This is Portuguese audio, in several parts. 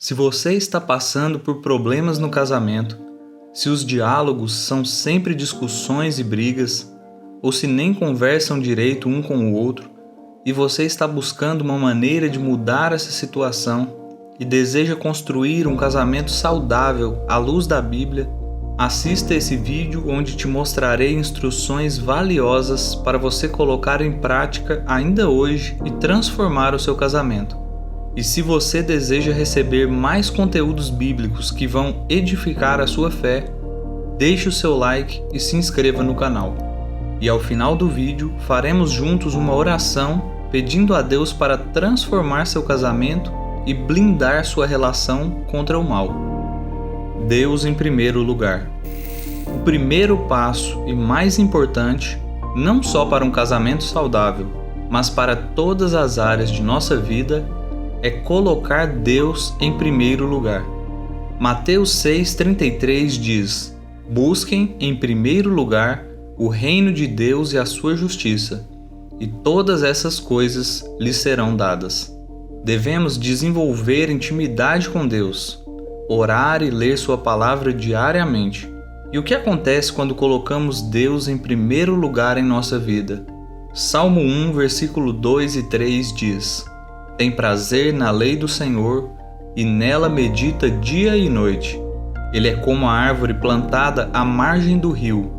Se você está passando por problemas no casamento, se os diálogos são sempre discussões e brigas, ou se nem conversam direito um com o outro, e você está buscando uma maneira de mudar essa situação e deseja construir um casamento saudável à luz da Bíblia, assista esse vídeo onde te mostrarei instruções valiosas para você colocar em prática ainda hoje e transformar o seu casamento. E se você deseja receber mais conteúdos bíblicos que vão edificar a sua fé, deixe o seu like e se inscreva no canal. E ao final do vídeo, faremos juntos uma oração pedindo a Deus para transformar seu casamento e blindar sua relação contra o mal. Deus em primeiro lugar. O primeiro passo e mais importante, não só para um casamento saudável, mas para todas as áreas de nossa vida, é colocar Deus em primeiro lugar. Mateus 6,33 diz: busquem em primeiro lugar o reino de Deus e a sua justiça, e todas essas coisas lhes serão dadas. Devemos desenvolver intimidade com Deus, orar e ler sua palavra diariamente. E o que acontece quando colocamos Deus em primeiro lugar em nossa vida? Salmo 1, versículo 2 e 3 diz: tem prazer na lei do Senhor, e nela medita dia e noite. Ele é como a árvore plantada à margem do rio,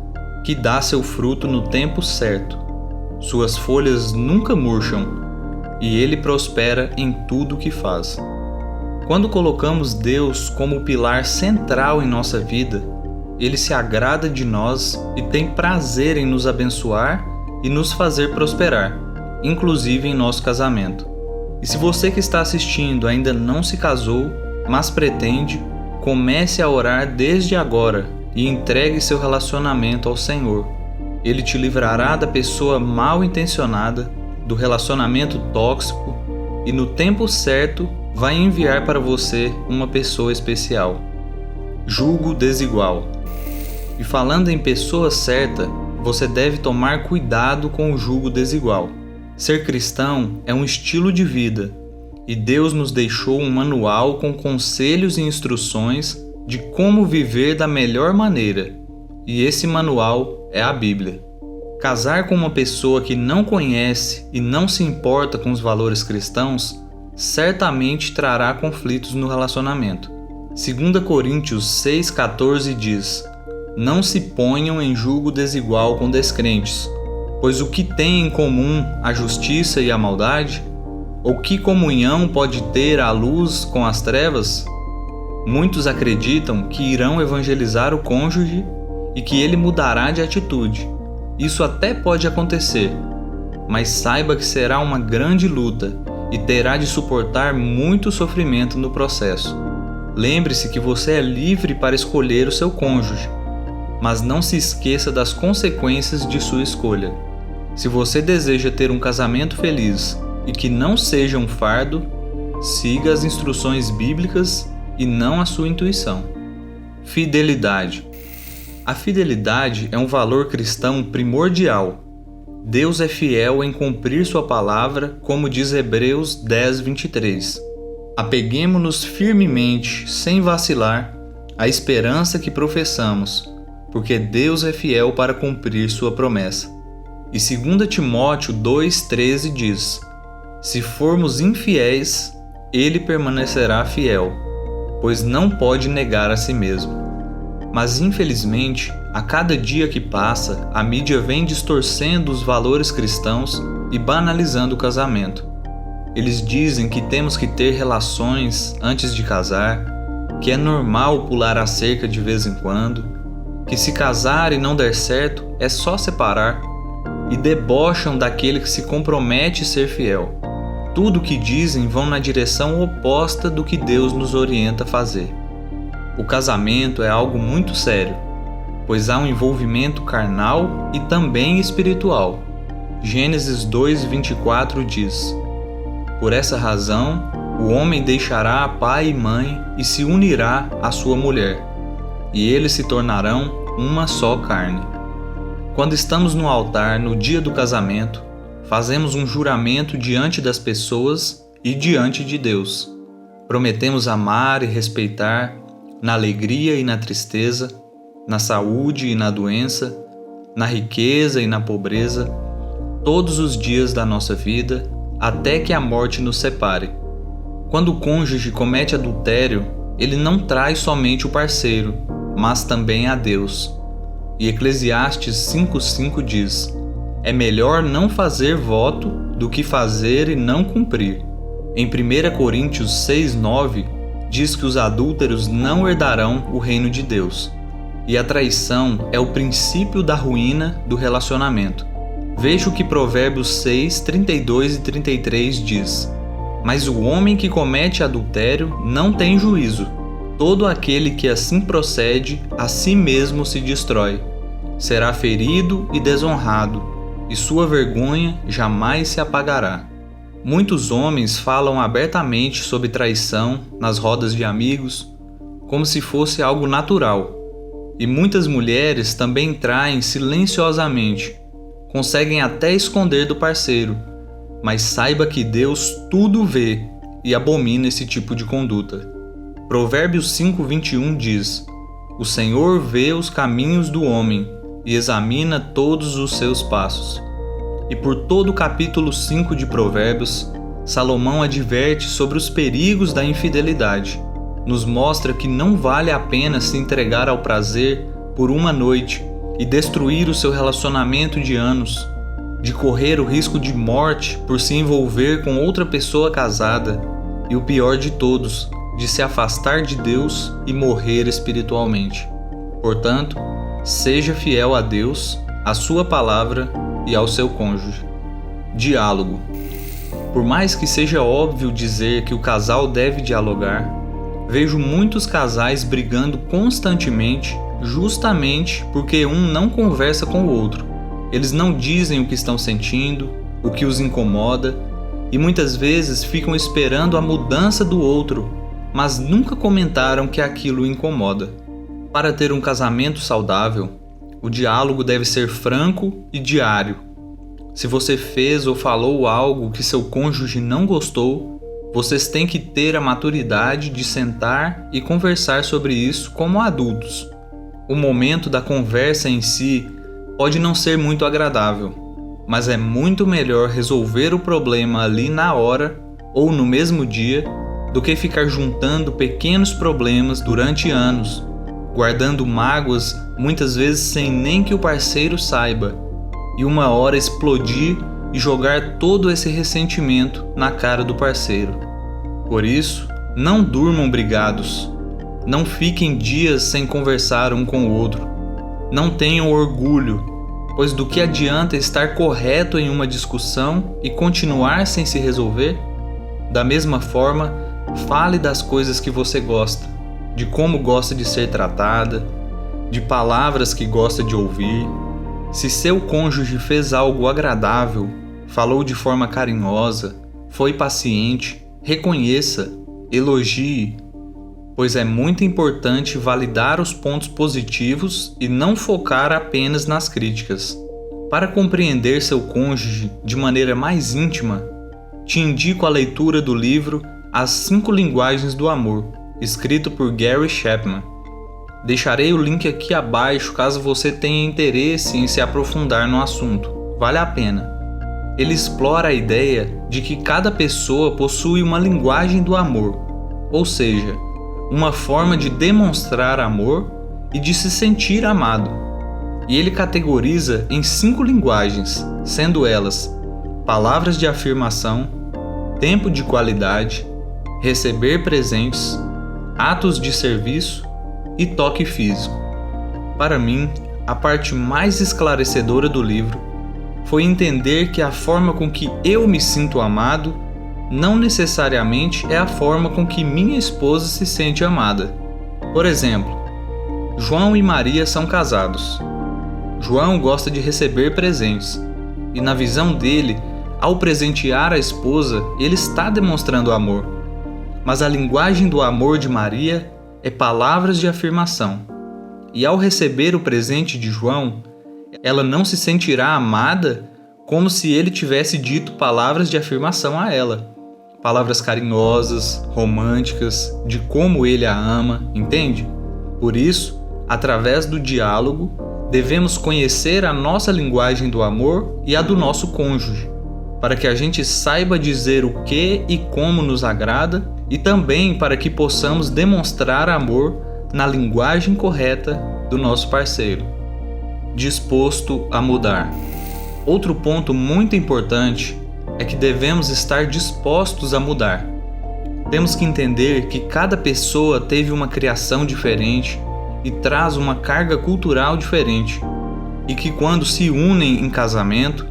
que dá seu fruto no tempo certo. Suas folhas nunca murcham, e ele prospera em tudo o que faz. Quando colocamos Deus como o pilar central em nossa vida, ele se agrada de nós e tem prazer em nos abençoar e nos fazer prosperar, inclusive em nosso casamento. E se você que está assistindo ainda não se casou, mas pretende, comece a orar desde agora e entregue seu relacionamento ao Senhor. Ele te livrará da pessoa mal intencionada, do relacionamento tóxico e no tempo certo vai enviar para você uma pessoa especial. Julgo desigual. E falando em pessoa certa, você deve tomar cuidado com o julgo desigual. Ser cristão é um estilo de vida, e Deus nos deixou um manual com conselhos e instruções de como viver da melhor maneira, e esse manual é a Bíblia. Casar com uma pessoa que não conhece e não se importa com os valores cristãos certamente trará conflitos no relacionamento. 2 Coríntios 6,14 diz: não se ponham em julgo desigual com descrentes, pois o que tem em comum a justiça e a maldade? Ou que comunhão pode ter a luz com as trevas? Muitos acreditam que irão evangelizar o cônjuge e que ele mudará de atitude. Isso até pode acontecer, mas saiba que será uma grande luta e terá de suportar muito sofrimento no processo. Lembre-se que você é livre para escolher o seu cônjuge, mas não se esqueça das consequências de sua escolha. Se você deseja ter um casamento feliz e que não seja um fardo, siga as instruções bíblicas e não a sua intuição. Fidelidade. A fidelidade é um valor cristão primordial. Deus é fiel em cumprir sua palavra, como diz Hebreus 10:23. Apeguemo-nos firmemente, sem vacilar, à esperança que professamos, porque Deus é fiel para cumprir sua promessa. E 2 Timóteo 2,13 diz: se formos infiéis, ele permanecerá fiel, pois não pode negar a si mesmo. Mas infelizmente, a cada dia que passa, a mídia vem distorcendo os valores cristãos e banalizando o casamento. Eles dizem que temos que ter relações antes de casar, que é normal pular a cerca de vez em quando, que se casar e não der certo é só separar, e debocham daquele que se compromete a ser fiel. Tudo o que dizem vão na direção oposta do que Deus nos orienta a fazer. O casamento é algo muito sério, pois há um envolvimento carnal e também espiritual. Gênesis 2:24 diz: por essa razão, o homem deixará pai e mãe e se unirá à sua mulher, e eles se tornarão uma só carne. Quando estamos no altar no dia do casamento, fazemos um juramento diante das pessoas e diante de Deus. Prometemos amar e respeitar na alegria e na tristeza, na saúde e na doença, na riqueza e na pobreza, todos os dias da nossa vida, até que a morte nos separe. Quando o cônjuge comete adultério, ele não trai somente o parceiro, mas também a Deus. E Eclesiastes 5:5 diz: é melhor não fazer voto do que fazer e não cumprir. Em 1 Coríntios 6:9 diz que os adúlteros não herdarão o reino de Deus. E a traição é o princípio da ruína do relacionamento. Veja o que Provérbios 6:32 e 33 diz: mas o homem que comete adultério não tem juízo. Todo aquele que assim procede, a si mesmo se destrói. Será ferido e desonrado, e sua vergonha jamais se apagará. Muitos homens falam abertamente sobre traição nas rodas de amigos, como se fosse algo natural. E muitas mulheres também traem silenciosamente, conseguem até esconder do parceiro, mas saiba que Deus tudo vê e abomina esse tipo de conduta. Provérbios 5:21 diz: o Senhor vê os caminhos do homem e examina todos os seus passos. E por todo o capítulo 5 de Provérbios, Salomão adverte sobre os perigos da infidelidade. Nos mostra que não vale a pena se entregar ao prazer por uma noite e destruir o seu relacionamento de anos, de correr o risco de morte por se envolver com outra pessoa casada e, o pior de todos, de se afastar de Deus e morrer espiritualmente. Portanto, seja fiel a Deus, à sua palavra e ao seu cônjuge. Diálogo. Por mais que seja óbvio dizer que o casal deve dialogar, vejo muitos casais brigando constantemente, justamente porque um não conversa com o outro. Eles não dizem o que estão sentindo, o que os incomoda, e muitas vezes ficam esperando a mudança do outro, mas nunca comentaram que aquilo incomoda. Para ter um casamento saudável, o diálogo deve ser franco e diário. Se você fez ou falou algo que seu cônjuge não gostou, vocês têm que ter a maturidade de sentar e conversar sobre isso como adultos. O momento da conversa em si pode não ser muito agradável, mas é muito melhor resolver o problema ali na hora ou no mesmo dia do que ficar juntando pequenos problemas durante anos, guardando mágoas muitas vezes sem nem que o parceiro saiba, e uma hora explodir e jogar todo esse ressentimento na cara do parceiro. Por isso, não durmam brigados, não fiquem dias sem conversar um com o outro. Não tenham orgulho, pois do que adianta estar correto em uma discussão e continuar sem se resolver? Da mesma forma, fale das coisas que você gosta, de como gosta de ser tratada, de palavras que gosta de ouvir. Se seu cônjuge fez algo agradável, falou de forma carinhosa, foi paciente, reconheça, elogie, pois é muito importante validar os pontos positivos e não focar apenas nas críticas. Para compreender seu cônjuge de maneira mais íntima, te indico a leitura do livro As 5 Linguagens do Amor, escrito por Gary Chapman. Deixarei o link aqui abaixo caso você tenha interesse em se aprofundar no assunto. Vale a pena. Ele explora a ideia de que cada pessoa possui uma linguagem do amor, ou seja, uma forma de demonstrar amor e de se sentir amado. E ele categoriza em 5 linguagens, sendo elas palavras de afirmação, tempo de qualidade, receber presentes, atos de serviço e toque físico. Para mim, a parte mais esclarecedora do livro foi entender que a forma com que eu me sinto amado não necessariamente é a forma com que minha esposa se sente amada. Por exemplo, João e Maria são casados. João gosta de receber presentes, e na visão dele, ao presentear a esposa, ele está demonstrando amor. Mas a linguagem do amor de Maria é palavras de afirmação. E ao receber o presente de João, ela não se sentirá amada como se ele tivesse dito palavras de afirmação a ela. palavras carinhosas, românticas, de como ele a ama, entende? Por isso, através do diálogo, devemos conhecer a nossa linguagem do amor e a do nosso cônjuge, para que a gente saiba dizer o que e como nos agrada e também para que possamos demonstrar amor na linguagem correta do nosso parceiro. Disposto a mudar. Outro ponto muito importante é que devemos estar dispostos a mudar. Temos que entender que cada pessoa teve uma criação diferente e traz uma carga cultural diferente, e que quando se unem em casamento,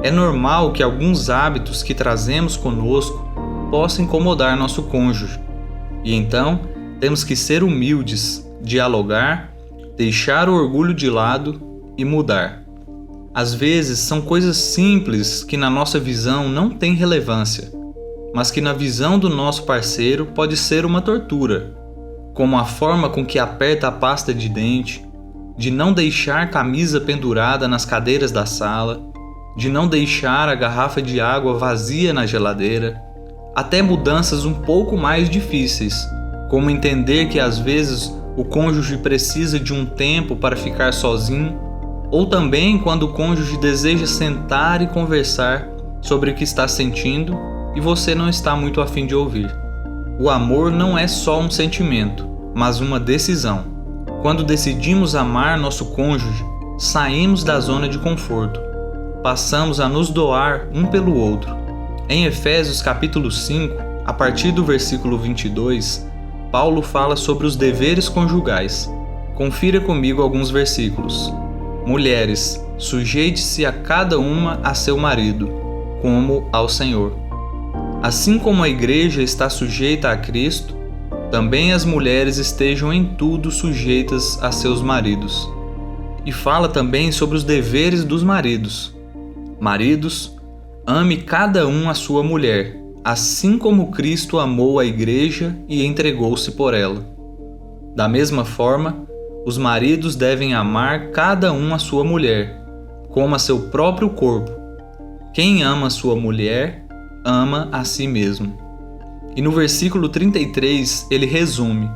é normal que alguns hábitos que trazemos conosco possam incomodar nosso cônjuge. E então, temos que ser humildes, dialogar, deixar o orgulho de lado e mudar. Às vezes são coisas simples que na nossa visão não têm relevância, mas que na visão do nosso parceiro pode ser uma tortura, como a forma com que aperta a pasta de dente, de não deixar camisa pendurada nas cadeiras da sala, de não deixar a garrafa de água vazia na geladeira, até mudanças um pouco mais difíceis, como entender que às vezes o cônjuge precisa de um tempo para ficar sozinho, ou também quando o cônjuge deseja sentar e conversar sobre o que está sentindo e você não está muito afim de ouvir. O amor não é só um sentimento, mas uma decisão. Quando decidimos amar nosso cônjuge, saímos da zona de conforto, passamos a nos doar um pelo outro. Em Efésios capítulo 5, a partir do versículo 22, Paulo fala sobre os deveres conjugais. Confira comigo alguns versículos. Mulheres, sujeite-se a cada uma a seu marido, como ao Senhor. Assim como a igreja está sujeita a Cristo, também as mulheres estejam em tudo sujeitas a seus maridos. E fala também sobre os deveres dos maridos. Maridos, ame cada um a sua mulher, assim como Cristo amou a igreja e entregou-se por ela. Da mesma forma, os maridos devem amar cada um a sua mulher, como a seu próprio corpo. Quem ama a sua mulher, ama a si mesmo. E no versículo 33 ele resume: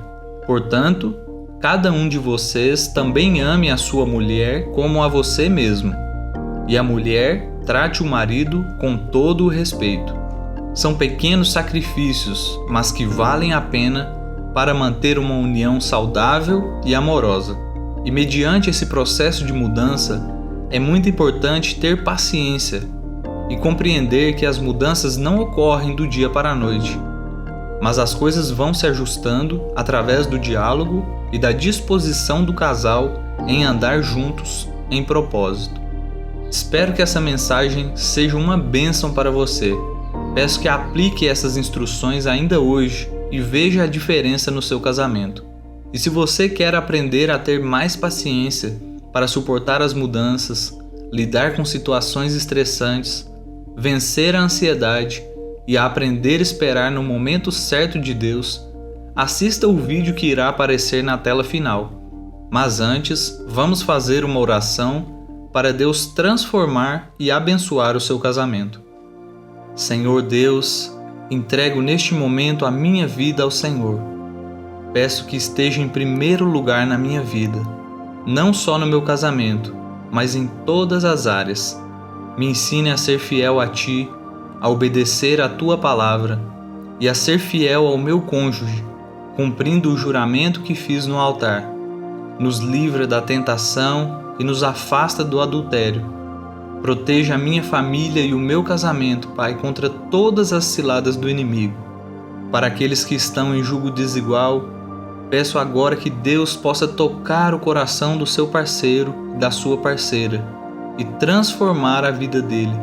portanto, cada um de vocês também ame a sua mulher como a você mesmo, e a mulher trate o marido com todo o respeito. São pequenos sacrifícios, mas que valem a pena para manter uma união saudável e amorosa. E mediante esse processo de mudança, é muito importante ter paciência e compreender que as mudanças não ocorrem do dia para a noite, mas as coisas vão se ajustando através do diálogo e da disposição do casal em andar juntos em propósito. Espero que essa mensagem seja uma bênção para você. Peço que aplique essas instruções ainda hoje e veja a diferença no seu casamento. E se você quer aprender a ter mais paciência para suportar as mudanças, lidar com situações estressantes, vencer a ansiedade e a aprender a esperar no momento certo de Deus, assista o vídeo que irá aparecer na tela final. Mas antes, vamos fazer uma oração para Deus transformar e abençoar o seu casamento. Senhor Deus, entrego neste momento a minha vida ao Senhor. Peço que esteja em primeiro lugar na minha vida, não só no meu casamento, mas em todas as áreas. Me ensine a ser fiel a Ti, a obedecer a Tua palavra e a ser fiel ao meu cônjuge, cumprindo o juramento que fiz no altar. Nos livra da tentação e nos afasta do adultério. Proteja a minha família e o meu casamento, Pai, contra todas as ciladas do inimigo. Para aqueles que estão em jugo desigual, peço agora que Deus possa tocar o coração do seu parceiro e da sua parceira e transformar a vida dele,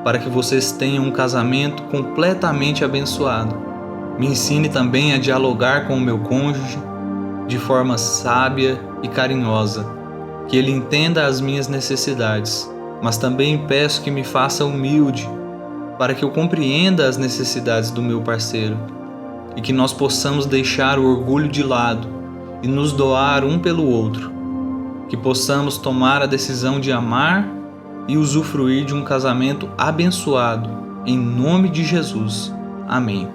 para que vocês tenham um casamento completamente abençoado. Me ensine também a dialogar com o meu cônjuge de forma sábia e carinhosa, que ele entenda as minhas necessidades, mas também peço que me faça humilde, para que eu compreenda as necessidades do meu parceiro e que nós possamos deixar o orgulho de lado e nos doar um pelo outro, que possamos tomar a decisão de amar e usufruir de um casamento abençoado, em nome de Jesus. Amém.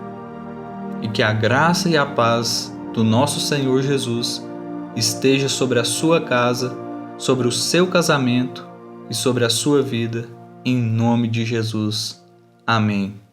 E que a graça e a paz do nosso Senhor Jesus esteja sobre a sua casa, sobre o seu casamento e sobre a sua vida, em nome de Jesus. Amém.